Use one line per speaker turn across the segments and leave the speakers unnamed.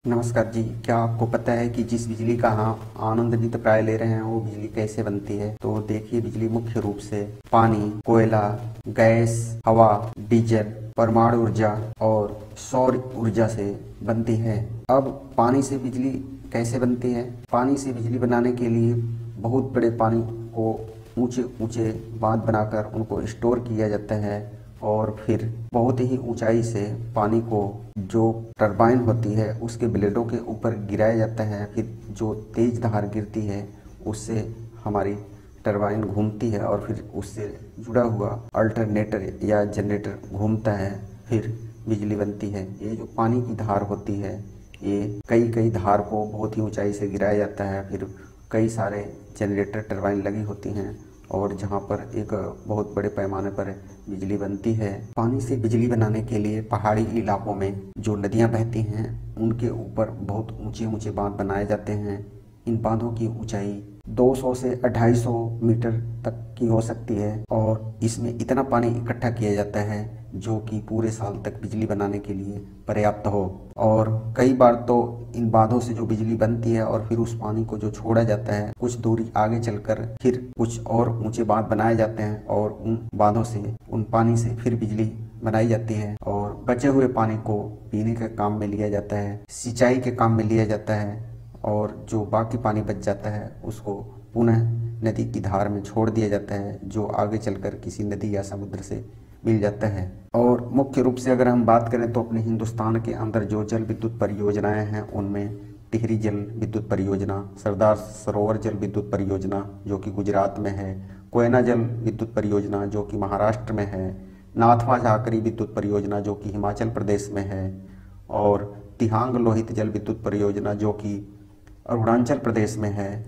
नमस्कार जी। क्या आपको पता है कि जिस बिजली का हम आनंद नित प्राय ले रहे हैं वो बिजली कैसे बनती है? तो देखिए, बिजली मुख्य रूप से पानी, कोयला, गैस, हवा, डीजल, परमाणु ऊर्जा और सौर ऊर्जा से बनती है। अब पानी से बिजली कैसे बनती है? पानी से बिजली बनाने के लिए बहुत बड़े पानी को ऊंचे ऊंचे बांध बनाकर उनको स्टोर किया जाता है और फिर बहुत ही ऊंचाई से पानी को जो टरबाइन होती है उसके ब्लेडों के ऊपर गिराया जाता है। फिर जो तेज धार गिरती है उससे हमारी टरबाइन घूमती है और फिर उससे जुड़ा हुआ अल्टरनेटर या जनरेटर घूमता है, फिर बिजली बनती है। ये जो पानी की धार होती है ये कई कई धार को बहुत ही ऊंचाई से गिराया जाता है, फिर कई सारे जनरेटर टरबाइन लगी होती हैं और जहाँ पर एक बहुत बड़े पैमाने पर बिजली बनती है। पानी से बिजली बनाने के लिए पहाड़ी इलाकों में जो नदियाँ बहती हैं उनके ऊपर बहुत ऊंचे ऊंचे बांध बनाए जाते हैं। इन बांधों की ऊंचाई 200 से 250 मीटर तक की हो सकती है और इसमें इतना पानी इकट्ठा किया जाता है जो कि पूरे साल तक बिजली बनाने के लिए पर्याप्त हो। और कई बार तो इन बांधों से जो बिजली बनती है और फिर उस पानी को जो छोड़ा जाता है कुछ दूरी आगे चलकर फिर कुछ और ऊंचे बांध बनाए जाते हैं और उन बांधों से उन पानी से फिर बिजली बनाई जाती है और बचे हुए पानी को पीने के काम में लिया जाता है, सिंचाई के काम में लिया जाता है और जो बाकी पानी बच जाता है उसको पुनः नदी की धार में छोड़ दिया जाता है जो आगे चलकर किसी नदी या समुद्र से मिल जाता है। और मुख्य रूप से अगर हम बात करें तो अपने हिंदुस्तान के अंदर जो जल विद्युत परियोजनाएं हैं उनमें टिहरी जल विद्युत परियोजना, सरदार सरोवर जल विद्युत परियोजना जो कि गुजरात में है, कोयना जल विद्युत परियोजना जो कि महाराष्ट्र में है, नाथवा झाकरी विद्युत परियोजना जो कि हिमाचल प्रदेश में है और तिहांग लोहित जल विद्युत परियोजना जो कि अरुणाचल प्रदेश में है,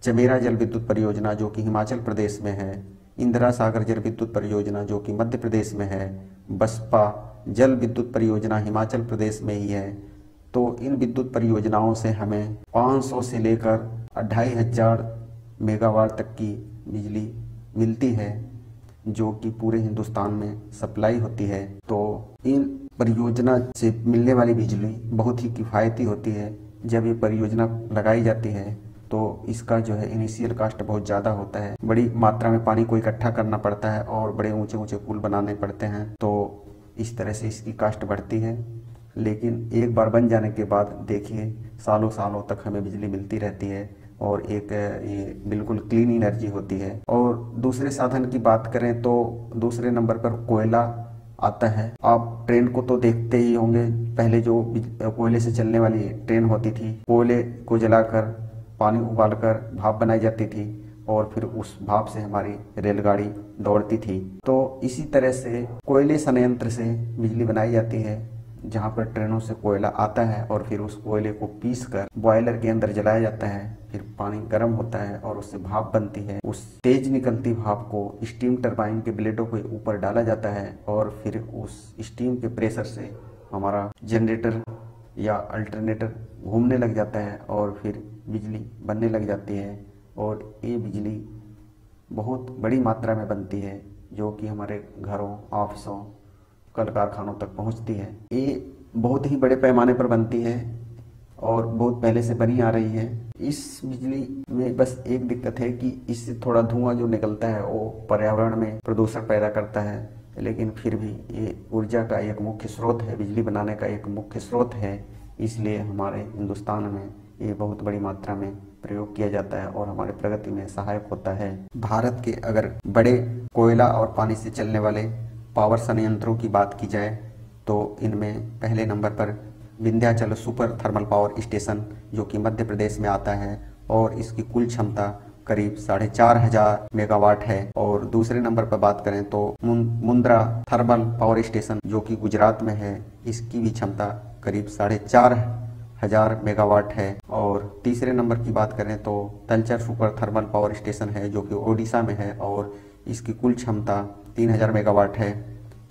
चमेरा जल विद्युत परियोजना जो कि हिमाचल प्रदेश में है, इंदिरा सागर जल विद्युत परियोजना जो कि मध्य प्रदेश में है, बसपा जल विद्युत परियोजना हिमाचल प्रदेश में ही है। तो इन विद्युत परियोजनाओं से हमें 500 से लेकर 2500 मेगावाट तक की बिजली मिलती है जो कि पूरे हिंदुस्तान में सप्लाई होती है। तो इन परियोजना से मिलने वाली बिजली बहुत ही किफ़ायती होती है। जब ये परियोजना लगाई जाती है तो इसका जो है इनिशियल कास्ट बहुत ज़्यादा होता है, बड़ी मात्रा में पानी को इकट्ठा करना पड़ता है और बड़े ऊंचे ऊंचे पुल बनाने पड़ते हैं, तो इस तरह से इसकी कास्ट बढ़ती है। लेकिन एक बार बन जाने के बाद देखिए सालों सालों तक हमें बिजली मिलती रहती है और एक ये बिल्कुल क्लीन एनर्जी होती है। और दूसरे साधन की बात करें तो दूसरे नंबर पर कोयला आता है। आप ट्रेन को तो देखते ही होंगे, पहले जो कोयले से चलने वाली ट्रेन होती थी, कोयले को जलाकर पानी उबालकर भाप बनाई जाती थी और फिर उस भाप से हमारी रेलगाड़ी दौड़ती थी। तो इसी तरह से कोयले संयंत्र से बिजली बनाई जाती है जहाँ पर ट्रेनों से कोयला आता है और फिर उस कोयले को पीसकर बॉयलर के अंदर जलाया जाता है, फिर पानी गर्म होता है और उससे भाप बनती है। उस तेज निकलती भाप को स्टीम टरबाइन के ब्लेडों के ऊपर डाला जाता है और फिर उस स्टीम के प्रेशर से हमारा जनरेटर या अल्टरनेटर घूमने लग जाता है और फिर बिजली बनने लग जाती है। और ये बिजली बहुत बड़ी मात्रा में बनती है जो कि हमारे घरों, ऑफिसों, कल कारखानों तक पहुंचती है। ये बहुत ही बड़े पैमाने पर बनती है और बहुत पहले से बनी आ रही है। इस बिजली में बस एक दिक्कत है कि इससे थोड़ा धुआं जो निकलता है वो पर्यावरण में प्रदूषण पैदा करता है, लेकिन फिर भी ये ऊर्जा का एक मुख्य स्रोत है, बिजली बनाने का एक मुख्य स्रोत है। इसलिए हमारे हिंदुस्तान में ये बहुत बड़ी मात्रा में प्रयोग किया जाता है और हमारे प्रगति में सहायक होता है। भारत के अगर बड़े कोयला और पानी से चलने वाले पावर संयंत्रों की बात की जाए तो इनमें पहले नंबर पर Vindhyachal super thermal power station जो कि मध्य प्रदेश में आता है और इसकी कुल क्षमता करीब 4500 मेगावाट है। और दूसरे नंबर पर बात करें तो मुंद्रा थर्मल पावर स्टेशन जो कि गुजरात में है, इसकी भी क्षमता करीब 4500 मेगावाट है। और तीसरे नंबर की बात करें तो Talcher super thermal power station है जो कि ओडिशा में है और इसकी कुल क्षमता 3000 मेगावाट है।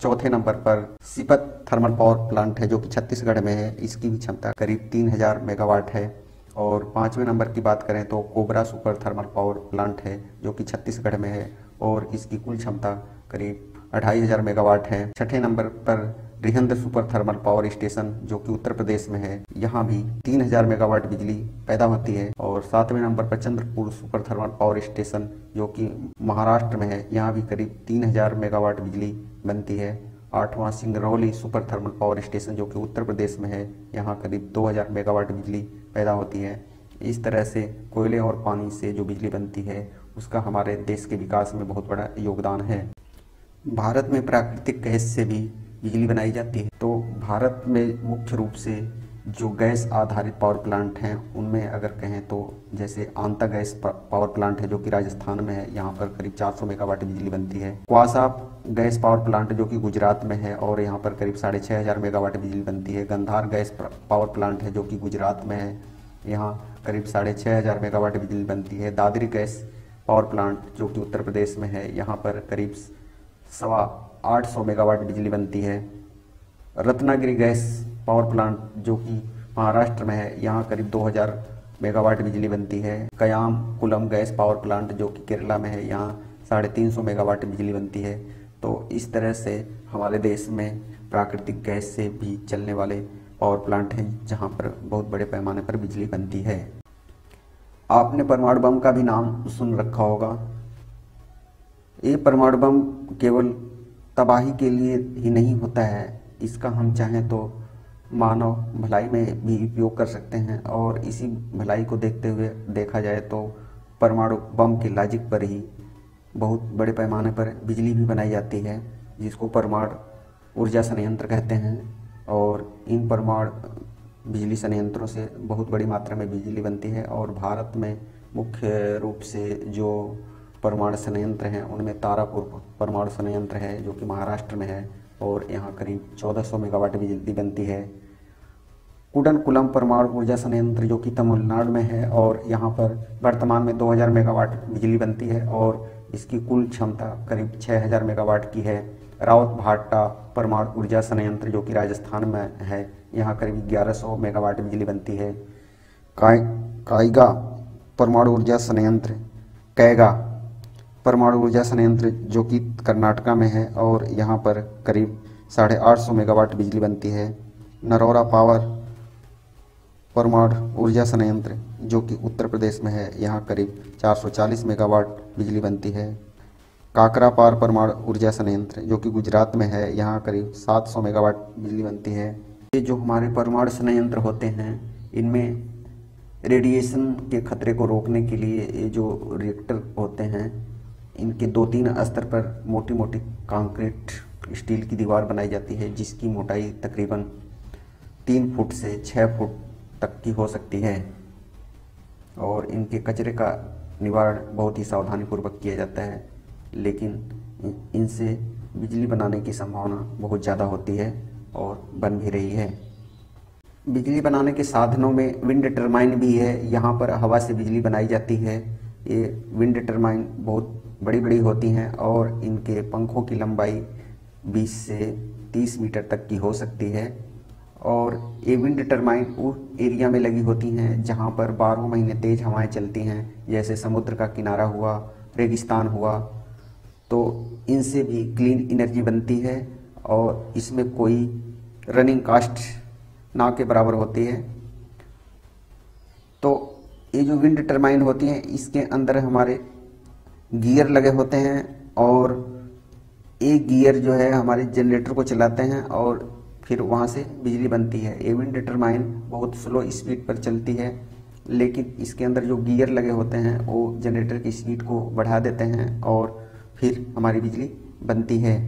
चौथे नंबर पर सिपत थर्मल पावर प्लांट है जो कि छत्तीसगढ़ में है, इसकी भी क्षमता करीब 3000 मेगावाट है। और पांचवें नंबर की बात करें तो cobra super thermal power plant है जो कि छत्तीसगढ़ में है और इसकी कुल क्षमता करीब 2500 मेगावाट है। छठे नंबर पर बृहंद सुपर थर्मल पावर स्टेशन जो कि उत्तर प्रदेश में है, यहाँ भी 3000 मेगावाट बिजली पैदा होती है। और 7वें नंबर पर Chandrapur super thermal power station जो कि महाराष्ट्र में है, यहाँ भी करीब 3000 मेगावाट बिजली बनती है। 8वां Singrauli super thermal power station जो कि उत्तर प्रदेश में है, यहाँ करीब 2000 मेगावाट बिजली पैदा होती है। इस तरह से कोयले और पानी से जो बिजली बनती है उसका हमारे देश के विकास में बहुत बड़ा योगदान है। भारत में प्राकृतिक गैस से भी बिजली बनाई जाती है। तो भारत में मुख्य रूप से जो गैस आधारित पावर प्लांट हैं उनमें अगर कहें तो जैसे आंता गैस पावर प्लांट है जो कि राजस्थान में है, यहाँ पर करीब 400 मेगावाट बिजली बनती है। क्वासा गैस पावर प्लांट जो कि गुजरात में है और यहाँ पर करीब 6500 मेगावाट बिजली बनती है। गंधार गैस पावर प्लांट है जो कि गुजरात में है, यहाँ करीब 6500 मेगावाट बिजली बनती है। दादरी गैस पावर प्लांट जो कि उत्तर प्रदेश में है, यहाँ पर करीब 850 मेगावाट बिजली बनती है। रत्नागिरी गैस पावर प्लांट जो कि महाराष्ट्र में है, यहाँ करीब 2000 मेगावाट बिजली बनती है। कयाम कुलम गैस पावर प्लांट जो कि केरला में है, यहाँ 350 मेगावाट बिजली बनती है। तो इस तरह से हमारे देश में प्राकृतिक गैस से भी चलने वाले पावर प्लांट हैं जहाँ पर बहुत बड़े पैमाने पर बिजली बनती है। आपने परमाणु बम का भी नाम सुन रखा होगा। ये परमाणु बम केवल तबाही के लिए ही नहीं होता है, इसका हम चाहें तो मानव भलाई में भी उपयोग कर सकते हैं। और इसी भलाई को देखते हुए देखा जाए तो परमाणु बम के लॉजिक पर ही बहुत बड़े पैमाने पर बिजली भी बनाई जाती है, जिसको परमाणु ऊर्जा संयंत्र कहते हैं। और इन परमाणु बिजली संयंत्रों से बहुत बड़ी मात्रा में बिजली बनती है। और भारत में मुख्य रूप से जो परमाणु संयंत्र हैं उनमें तारापुर परमाणु संयंत्र है जो कि महाराष्ट्र में है और यहाँ करीब 1400 मेगावाट बिजली बनती है। कुडनकुलम परमाणु ऊर्जा संयंत्र जो कि तमिलनाडु में है और यहाँ पर वर्तमान में 2000 मेगावाट बिजली बनती है और इसकी कुल क्षमता करीब 6000 मेगावाट की है। रावत भाटा परमाणु ऊर्जा संयंत्र जो कि राजस्थान में है, यहाँ करीब 1100 मेगावाट बिजली बनती है। काइगा परमाणु ऊर्जा संयंत्र, कैगा परमाणु ऊर्जा संयंत्र जो कि कर्नाटका में है और यहाँ पर करीब 850 मेगावाट बिजली बनती है। नरोरा पावर परमाणु ऊर्जा संयंत्र जो कि उत्तर प्रदेश में है, यहाँ करीब 440 मेगावाट बिजली बनती है। काकरापार परमाणु ऊर्जा संयंत्र जो कि गुजरात में है, यहाँ करीब 700 मेगावाट बिजली बनती है। ये जो हमारे परमाणु संयंत्र होते हैं इनमें रेडिएशन के खतरे को रोकने के लिए ये जो रिएक्टर होते हैं इनके 2-3 स्तर पर मोटी मोटी कंक्रीट स्टील की दीवार बनाई जाती है जिसकी मोटाई तकरीबन 3 फुट से 6 फुट तक की हो सकती है। और इनके कचरे का निवारण बहुत ही सावधानीपूर्वक किया जाता है, लेकिन इनसे बिजली बनाने की संभावना बहुत ज़्यादा होती है और बन भी रही है। बिजली बनाने के साधनों में विंड टरबाइन भी है, यहाँ पर हवा से बिजली बनाई जाती है। ये विंड टरबाइन बहुत बड़ी बड़ी होती हैं और इनके पंखों की लंबाई 20 से 30 मीटर तक की हो सकती है। और ये विंड टरबाइन उस एरिया में लगी होती हैं जहाँ पर 12 महीने तेज हवाएं चलती हैं, जैसे समुद्र का किनारा हुआ, रेगिस्तान हुआ। तो इनसे भी क्लीन एनर्जी बनती है और इसमें कोई रनिंग कास्ट ना के बराबर होती है। तो ये जो विंड टरबाइन होती हैं इसके अंदर हमारे गियर लगे होते हैं और एक गियर जो है हमारे जनरेटर को चलाते हैं और फिर वहाँ से बिजली बनती है। ये विंड टरबाइन बहुत स्लो स्पीड पर चलती है, लेकिन इसके अंदर जो गियर लगे होते हैं वो जनरेटर की स्पीड को बढ़ा देते हैं और फिर हमारी बिजली बनती है।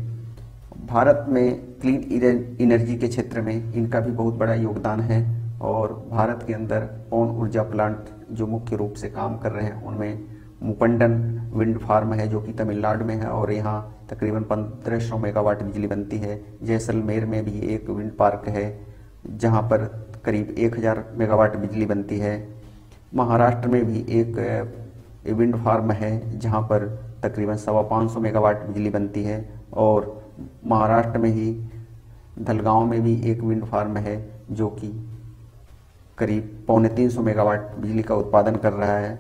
भारत में क्लीन एनर्जी के क्षेत्र में इनका भी बहुत बड़ा योगदान है और भारत के अंदर पवन ऊर्जा प्लांट जो मुख्य रूप से काम कर रहे हैं उनमें मुपंडन विंड फार्म है जो कि तमिलनाडु में है और यहाँ तकरीबन 1500 मेगावाट बिजली बनती है। जैसलमेर में भी एक विंड पार्क है जहाँ पर करीब 1000 मेगावाट बिजली बनती है। महाराष्ट्र में भी एक विंड फार्म है जहाँ पर तकरीबन 550 मेगावाट बिजली बनती है। और महाराष्ट्र में ही धलगांव में भी एक विंड फार्म है जो कि करीब 350 मेगावाट बिजली का उत्पादन कर रहा है।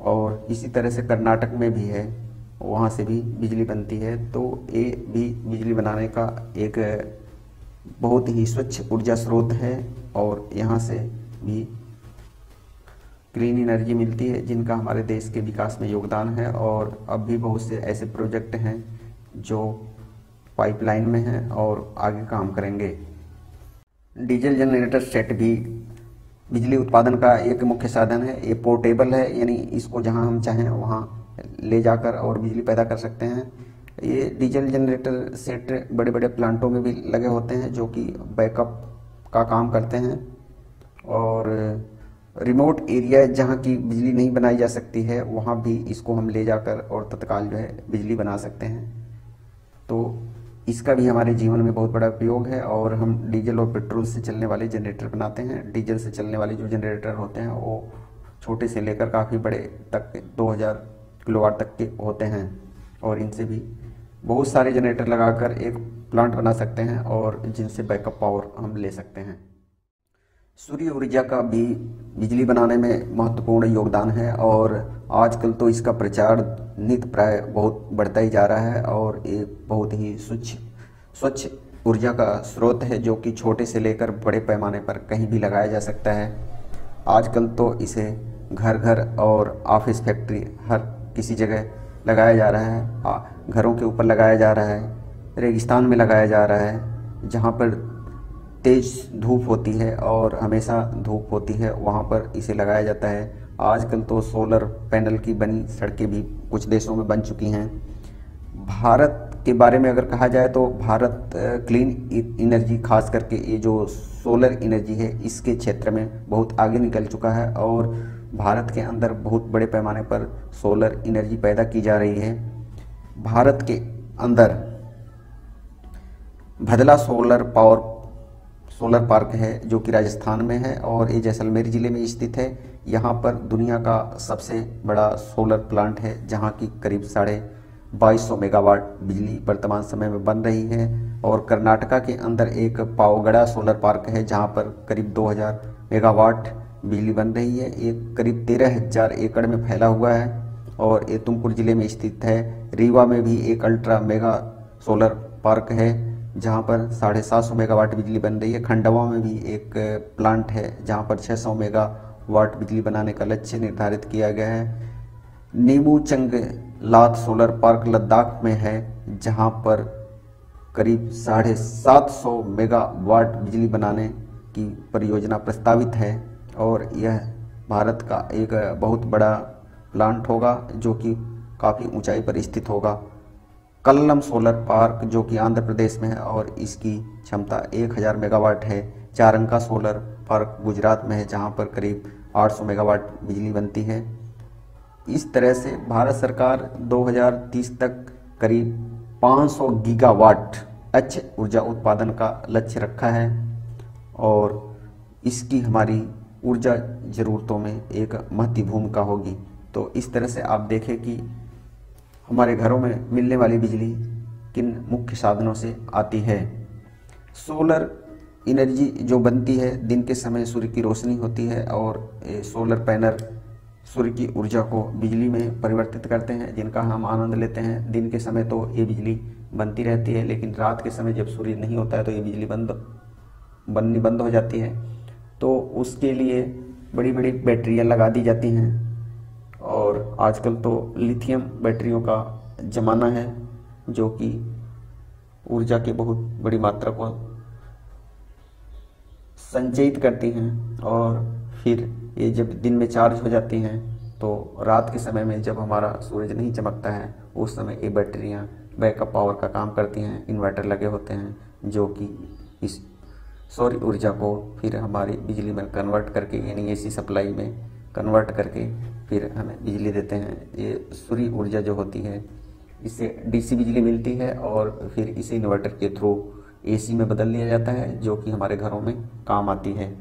और इसी तरह से कर्नाटक में भी है, वहाँ से भी बिजली बनती है। तो ये भी बिजली बनाने का एक बहुत ही स्वच्छ ऊर्जा स्रोत है और यहाँ से भी ग्रीन एनर्जी मिलती है जिनका हमारे देश के विकास में योगदान है। और अब भी बहुत से ऐसे प्रोजेक्ट हैं जो पाइपलाइन में हैं और आगे काम करेंगे। डीजल जनरेटर सेट भी बिजली उत्पादन का एक मुख्य साधन है। ये पोर्टेबल है, यानी इसको जहां हम चाहें वहां ले जाकर और बिजली पैदा कर सकते हैं। ये डीजल जनरेटर सेट बड़े बड़े प्लांटों में भी लगे होते हैं जो कि बैकअप का काम करते हैं। और रिमोट एरिया जहां की बिजली नहीं बनाई जा सकती है वहां भी इसको हम ले जाकर और तत्काल जो है बिजली बना सकते हैं। तो इसका भी हमारे जीवन में बहुत बड़ा उपयोग है। और हम डीजल और पेट्रोल से चलने वाले जनरेटर बनाते हैं। डीजल से चलने वाले जो जनरेटर होते हैं वो छोटे से लेकर काफ़ी बड़े तक 2000 किलोवाट तक के होते हैं और इनसे भी बहुत सारे जनरेटर लगाकर एक प्लांट बना सकते हैं और जिनसे बैकअप पावर हम ले सकते हैं। सूर्य ऊर्जा का भी बिजली बनाने में महत्वपूर्ण योगदान है और आजकल तो इसका प्रचार नित्य प्राय बहुत बढ़ता ही जा रहा है। और ये बहुत ही स्वच्छ ऊर्जा का स्रोत है जो कि छोटे से लेकर बड़े पैमाने पर कहीं भी लगाया जा सकता है। आजकल तो इसे घर घर और ऑफिस फैक्ट्री हर किसी जगह लगाया जा रहा है। घरों के ऊपर लगाया जा रहा है, रेगिस्तान में लगाया जा रहा है, जहाँ पर तेज धूप होती है और हमेशा धूप होती है वहाँ पर इसे लगाया जाता है। आजकल तो सोलर पैनल की बनी सड़कें भी कुछ देशों में बन चुकी हैं। भारत के बारे में अगर कहा जाए तो भारत क्लीन एनर्जी, खास करके ये जो सोलर एनर्जी है इसके क्षेत्र में बहुत आगे निकल चुका है और भारत के अंदर बहुत बड़े पैमाने पर सोलर एनर्जी पैदा की जा रही है। भारत के अंदर भदला सोलर पार्क है जो कि राजस्थान में है और ये जैसलमेर ज़िले में स्थित है। यहाँ पर दुनिया का सबसे बड़ा सोलर प्लांट है जहाँ की करीब 2250 मेगावाट बिजली वर्तमान समय में बन रही है। और कर्नाटका के अंदर एक पावगड़ा सोलर पार्क है जहाँ पर करीब 2000 मेगावाट बिजली बन रही है। ये करीब 13,000 एकड़ में फैला हुआ है और ये तुमकुर ज़िले में स्थित है। रीवा में भी एक अल्ट्रा मेगा सोलर पार्क है जहाँ पर 750 मेगावाट बिजली बन रही है। खंडवा में भी एक प्लांट है जहाँ पर 600 मेगावाट बिजली बनाने का लक्ष्य निर्धारित किया गया है। नीमू चंगलात सोलर पार्क लद्दाख में है जहाँ पर करीब 750 मेगावाट बिजली बनाने की परियोजना प्रस्तावित है और यह भारत का एक बहुत बड़ा प्लांट होगा जो कि काफ़ी ऊंचाई पर स्थित होगा। कल्लम सोलर पार्क जो कि आंध्र प्रदेश में है और इसकी क्षमता 1000 मेगावाट है। चारंका सोलर पार्क गुजरात में है जहां पर करीब 800 मेगावाट बिजली बनती है। इस तरह से भारत सरकार 2030 तक करीब 500 गीगावाट अच्छे ऊर्जा उत्पादन का लक्ष्य रखा है और इसकी हमारी ऊर्जा ज़रूरतों में एक महत्वपूर्ण भूमिका होगी। तो इस तरह से आप देखें कि हमारे घरों में मिलने वाली बिजली किन मुख्य साधनों से आती है। सोलर एनर्जी जो बनती है दिन के समय सूर्य की रोशनी होती है और सोलर पैनल सूर्य की ऊर्जा को बिजली में परिवर्तित करते हैं जिनका हम आनंद लेते हैं। दिन के समय तो ये बिजली बनती रहती है लेकिन रात के समय जब सूर्य नहीं होता है तो ये बिजली बननी बंद हो जाती है। तो उसके लिए बड़ी बड़ी बैटरियाँ लगा दी जाती हैं और आजकल तो लिथियम बैटरियों का ज़माना है जो कि ऊर्जा की बहुत बड़ी मात्रा को संचयित करती हैं और फिर ये जब दिन में चार्ज हो जाती हैं तो रात के समय में जब हमारा सूरज नहीं चमकता है उस समय ये बैटरियाँ बैकअप पावर का काम करती हैं। इन्वर्टर लगे होते हैं जो कि इस सौर ऊर्जा को फिर हमारी बिजली में कन्वर्ट करके यानी एसी सप्लाई में कन्वर्ट करके फिर हमें बिजली देते हैं। ये सूर्य ऊर्जा जो होती है इससे डीसी बिजली मिलती है और फिर इसे इन्वर्टर के थ्रू एसी में बदल लिया जाता है जो कि हमारे घरों में काम आती है।